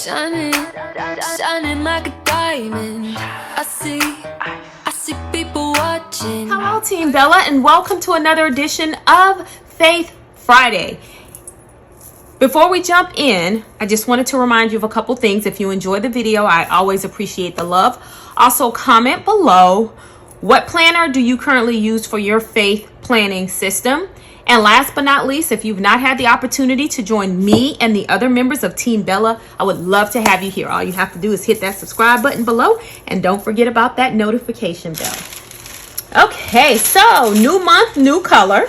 shining, shining like a diamond. I see people watching. Hello, Team Bella, and welcome to another edition of Faith Friday. Before we jump in, I just wanted to remind you of a couple things. If you enjoy the video, I always appreciate the love. Also, comment below, what planner do you currently use for your faith planning system? And last but not least, if you've not had the opportunity to join me and the other members of Team Bella, I would love to have you here. All you have to do is hit that subscribe button below, and don't forget about that notification bell. Okay, so new month, new color.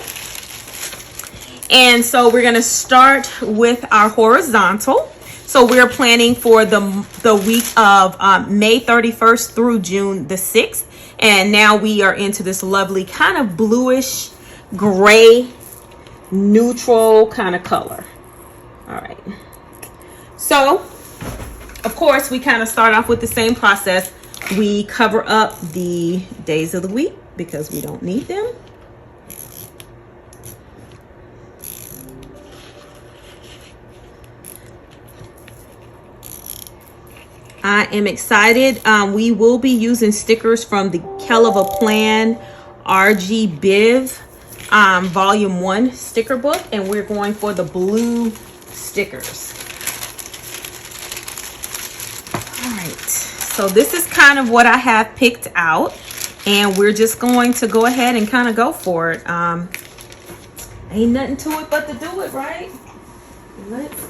And so we're going to start with our horizontal. So we're planning for the week of May 31st through June the 6th. And now we are into this lovely kind of bluish, gray, neutral kind of color. All right. So, of course, we kind of start off with the same process. We cover up the days of the week because we don't need them. I am excited. We will be using stickers from the Kell of a Plan ROYGBIV Volume 1 sticker book, and we're going for the blue stickers. All right, so this is kind of what I have picked out, and we're just going to go ahead and kind of go for it. Ain't nothing to it but to do it, right? Let's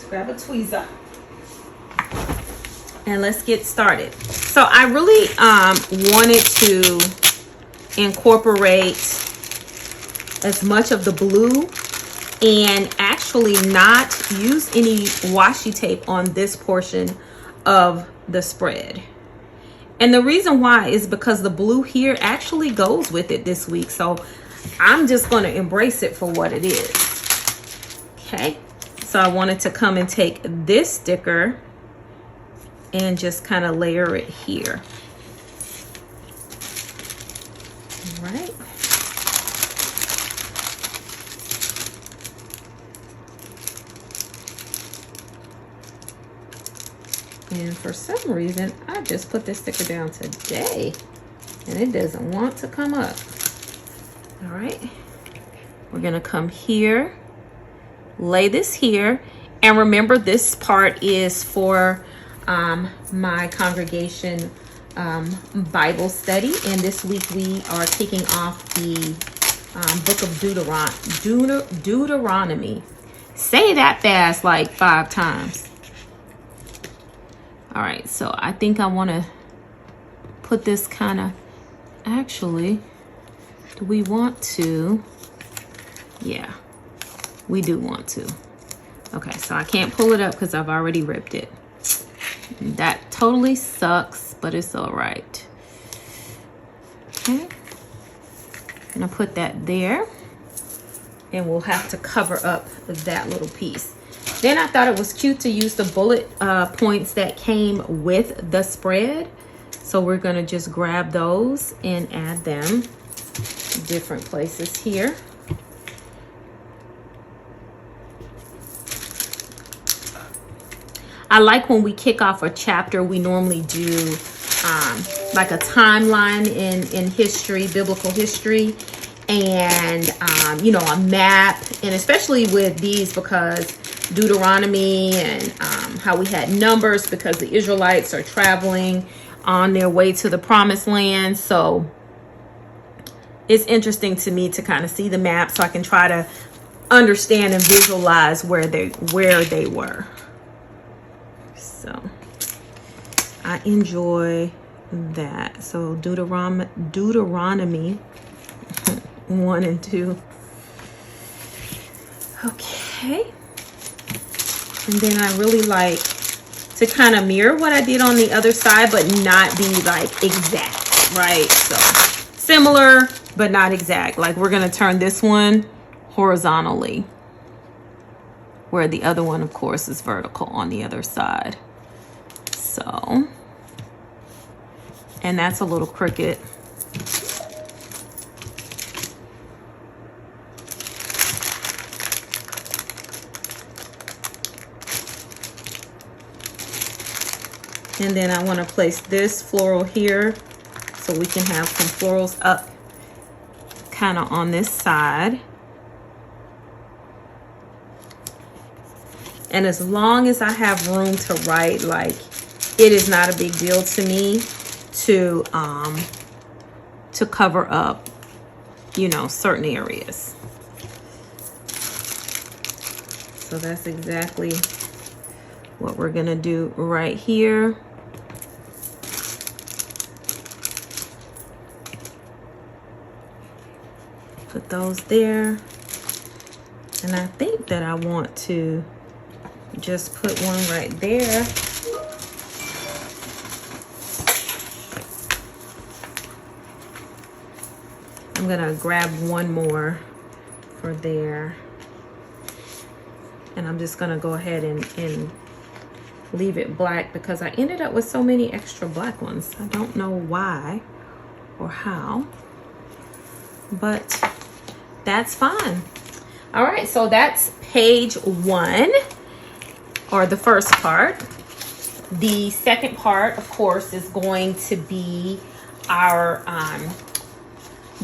grab a tweezer. And let's get started. So I really wanted to incorporate as much of the blue and actually not use any washi tape on this portion of the spread. And the reason why is because the blue here actually goes with it this week. So I'm just going to embrace it for what it is. Okay. So I wanted to come and take this sticker and just kind of layer it here. All right. And for some reason, I just put this sticker down today and it doesn't want to come up. All right. We're going to come here, lay this here, and remember this part is for my congregation Bible study, and this week we are kicking off the book of Deuteronomy. Say that fast like 5 times. All right, so I think I want to put this kind of, actually, do we want to? Yeah, we do want to. Okay, so I can't pull it up because I've already ripped it. That totally sucks, but it's all right. Okay, I'm gonna put that there, and we'll have to cover up that little piece. Then I thought it was cute to use the bullet points that came with the spread. So we're gonna just grab those and add them different places here. I like when we kick off a chapter, we normally do like a timeline in history, biblical history, and you know, a map, and especially with these because Deuteronomy and how we had numbers because the Israelites are traveling on their way to the promised land. So it's interesting to me to kind of see the map so I can try to understand and visualize where they were. So I enjoy that. So Deuteronomy 1 and 2. Okay. And then I really like to kind of mirror what I did on the other side, but not be like exact, right? So similar, but not exact. Like we're going to turn this one horizontally, where the other one, of course, is vertical on the other side. So, and that's a little crooked. And then I want to place this floral here so we can have some florals up kind of on this side. And as long as I have room to write, like, it is not a big deal to me to cover up, you know, certain areas. So that's exactly what we're gonna do right here. Put those there. And I think that I want to just put one right there. I'm gonna grab one more for there. And I'm just gonna go ahead and leave it black because I ended up with so many extra black ones. I don't know why or how, but that's fine. All right, so that's page 1, or the first part. The second part, of course, is going to be our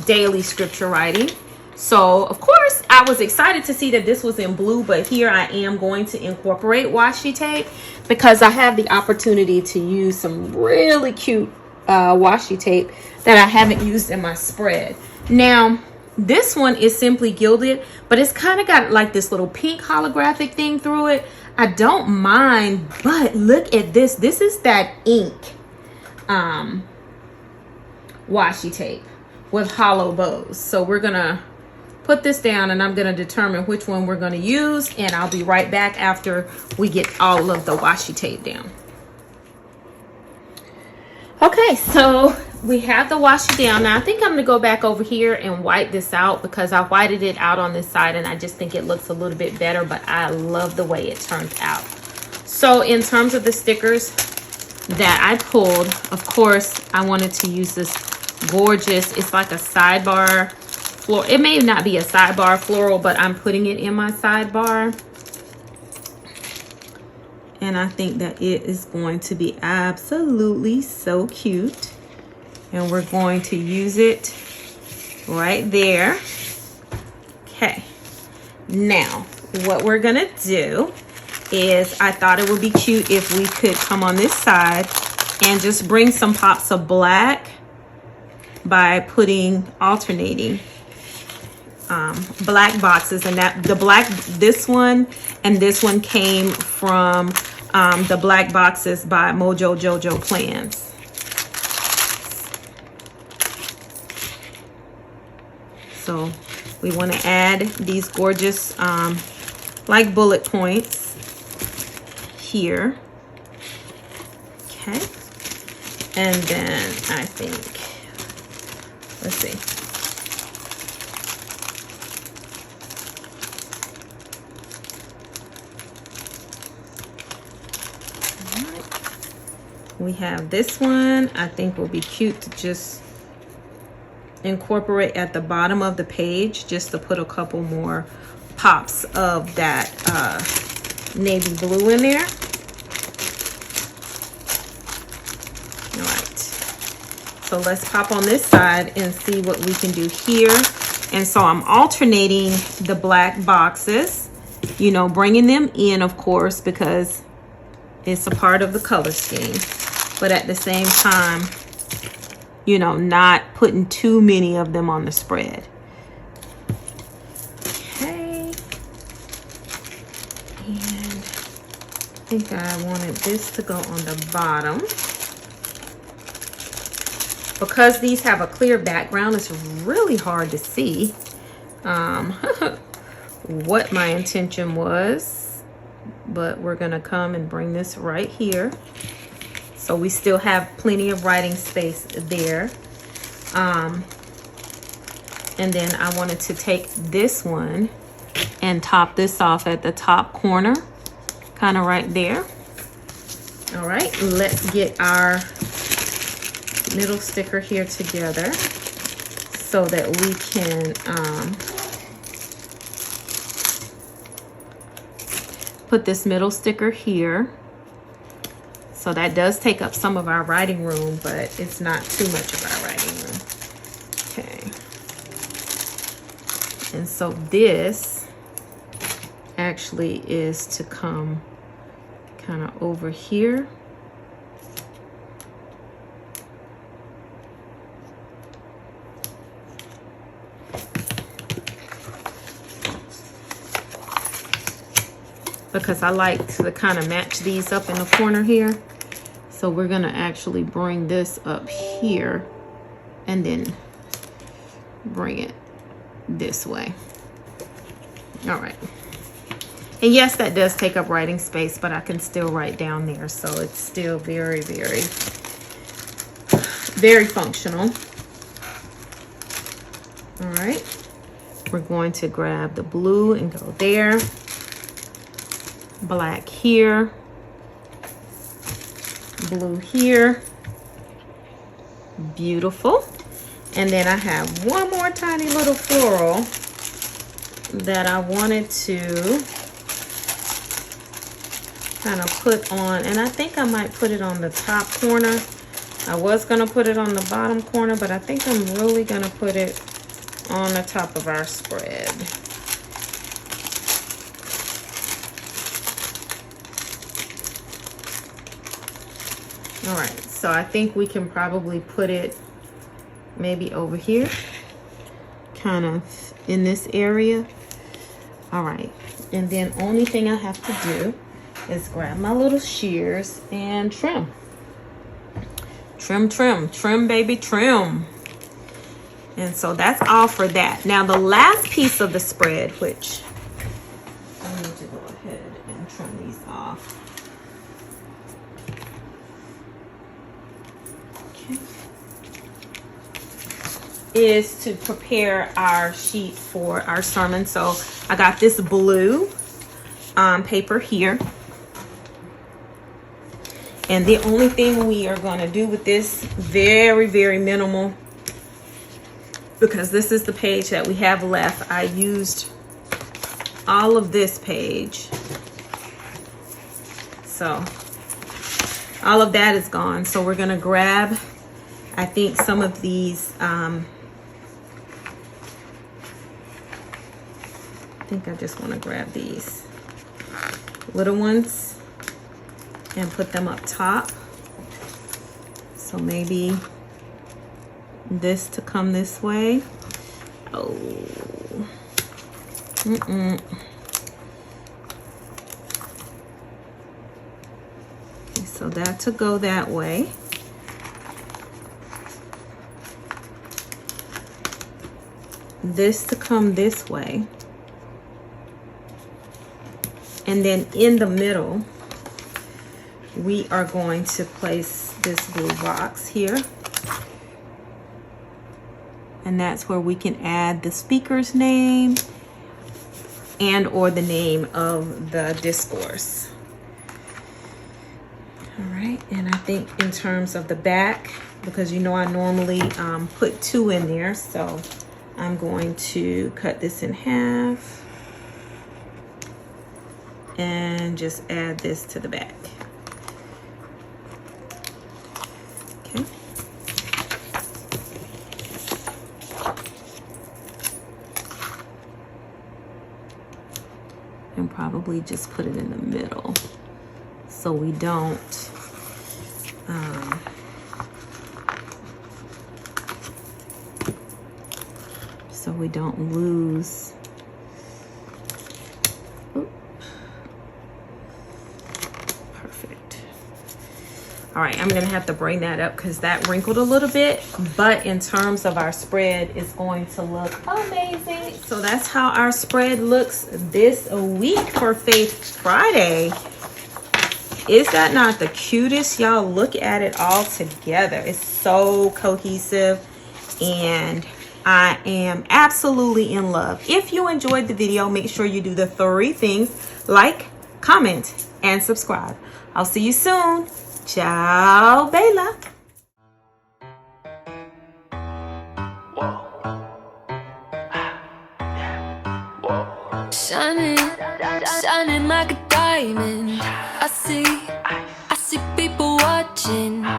daily scripture writing. So, of course, I was excited to see that this was in blue, but here I am going to incorporate washi tape because I have the opportunity to use some really cute washi tape that I haven't used in my spread. Now, this one is simply gilded, but it's kind of got like this little pink holographic thing through it. I don't mind, but look at this. This is that ink washi tape with hollow bows. So we're gonna put this down and I'm gonna determine which one we're gonna use, and I'll be right back after we get all of the washi tape down. Okay, so we have the washi down. Now I think I'm gonna go back over here and white this out because I whited it out on this side and I just think it looks a little bit better, but I love the way it turned out. So in terms of the stickers that I pulled, of course, I wanted to use this gorgeous, it's like a sidebar floral. It may not be a sidebar floral, but I'm putting it in my sidebar. And I think that it is going to be absolutely so cute. And we're going to use it right there. Okay. Now, what we're gonna do is, I thought it would be cute if we could come on this side and just bring some pops of black by alternating black boxes. And that the black, this one and this one came from the black boxes by Mojo Jojo Plans. So we want to add these gorgeous like bullet points here. Okay. And then I think, let's see. All right. We have this one. I think will be cute to just incorporate at the bottom of the page, just to put a couple more pops of that navy blue in there. All right, so let's pop on this side and see what we can do here. And so I'm alternating the black boxes, you know, bringing them in, of course, because it's a part of the color scheme, but at the same time, you know, not putting too many of them on the spread. Okay. And I think I wanted this to go on the bottom. Because these have a clear background, it's really hard to see what my intention was. But we're gonna come and bring this right here. So we still have plenty of writing space there. And then I wanted to take this one and top this off at the top corner, kind of right there. All right, let's get our middle sticker here together so that we can put this middle sticker here. So that does take up some of our writing room, but it's not too much of our writing room. Okay. And so this actually is to come kind of over here. Because I like to kind of match these up in the corner here. So we're gonna actually bring this up here and then bring it this way. All right. And yes, that does take up writing space, but I can still write down there. So it's still very, very, very functional. All right. We're going to grab the blue and go there. Black here, blue here, beautiful. And then I have one more tiny little floral that I wanted to kind of put on, and I think I might put it on the top corner. I was gonna put it on the bottom corner, but I think I'm really gonna put it on the top of our spread. All right, so I think we can probably put it maybe over here, kind of in this area. All right, and then only thing I have to do is grab my little shears and trim. Trim, trim, trim, baby, trim. And so that's all for that. Now the last piece of the spread, which I need to go ahead and trim these off. Is to prepare our sheet for our sermon. So I got this blue paper here, and the only thing we are going to do with this, very, very minimal, because this is the page that we have left. I used all of this page, so all of that is gone. So we're going to grab, I think, some of these I think I just want to grab these little ones and put them up top. So maybe this to come this way. Oh. Okay, so that to go that way. This to come this way. And then in the middle, we are going to place this blue box here. And that's where we can add the speaker's name and or the name of the discourse. All right, and I think in terms of the back, because you know I normally put 2 in there, so I'm going to cut this in half and just add this to the back. Okay. And probably just put it in the middle so we don't lose. Perfect. All right, I'm gonna have to bring that up because that wrinkled a little bit, but in terms of our spread, it's going to look amazing. So that's how our spread looks this week for Faith Friday. Is that not the cutest? Y'all, look at it all together. It's so cohesive and I am absolutely in love. If you enjoyed the video, make sure you do the 3 things: like, comment, and subscribe. I'll see you soon. Ciao, Bella. Shining like a diamond. I see people watching.